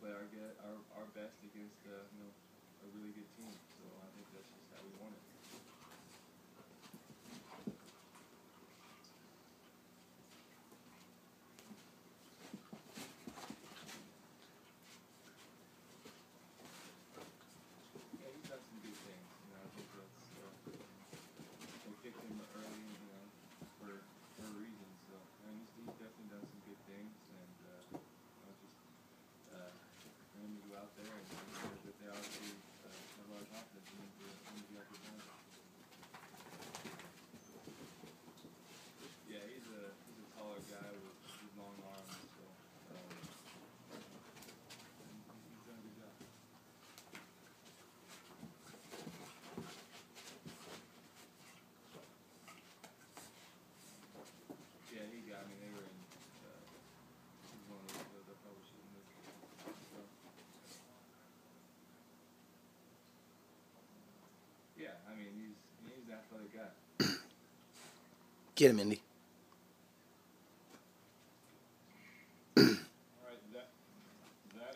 play our best against a really good team. So I think that's just how we want it. Yeah, he's done some good things. I think that's they picked him early, for a reason. So he's definitely done some good things, and just for him to go out there and that they obviously have a lot of confidence in him to be out there playing. Yeah, he's a taller guy with long arms, so he's done a good job. Yeah, they were in. He's one of the probably shooting this. So. Yeah, he's an athletic guy. Get him, Indy. All right, that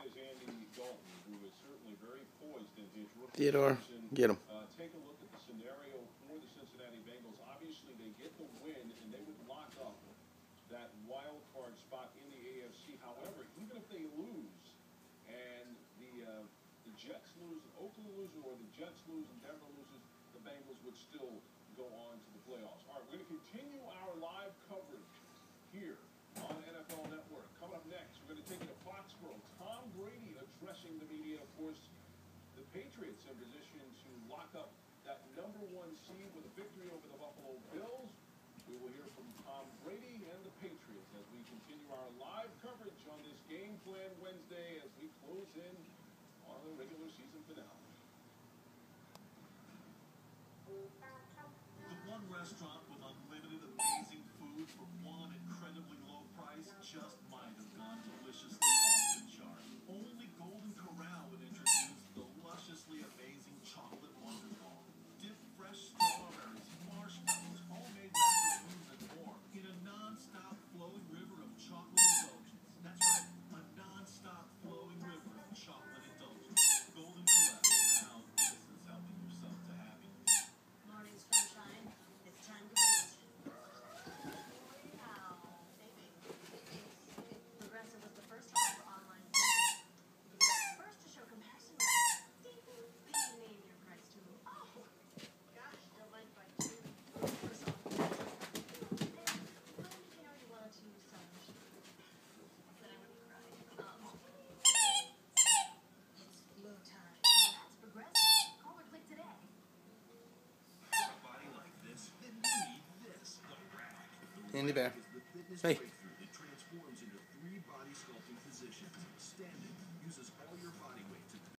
is Andy Dalton, who is certainly very poised in his rookie Theodore, season. get him. Take a look at the scenario for the Cincinnati Bengals. Obviously, they get the win, and they would lock up that wild card spot in the AFC. However, even if they lose, and the Jets lose, Oakland loses, or the Jets lose and Denver loses, the Bengals would still go on to the playoffs. All right, we're going to continue our live coverage here on NFL Network. Coming up next, we're going to take you to Foxborough. Tom Brady addressing the media. Of course, the Patriots in position to lock up that #1 seed with a victory over the Buffalo Bills. We will hear from Tom Brady and the Patriots as we continue our live coverage on this Game Plan Wednesday as we close in on the regular season finale. The one restaurant with unlimited amazing food for one incredibly low price just might have gone deliciously off the chart. Only Golden Corral would introduce the lusciously amazing chocolate wonder ball. Dip fresh strawberries, marshmallows, homemade macaroons, and more in a non-stop flowing river of chocolate indulgence. That's right, a non-stop flowing river of chocolate indulgence. Golden Corral. Now this is helping yourself to happiness. Morning, sunshine. It's time to reach. Wow, saving. Progressive was the first to offer online savings. It was the first to show comparison rates. Ding, ding, name your price to. Oh, gosh, don't mind if I do. First off, when did you know you wanted to selfish? Then I wouldn't cry. It's flow time. That's Progressive. Call or click today. For a body like this, then you need this. The Rack. Andy Bear. Is the fitness Hey. break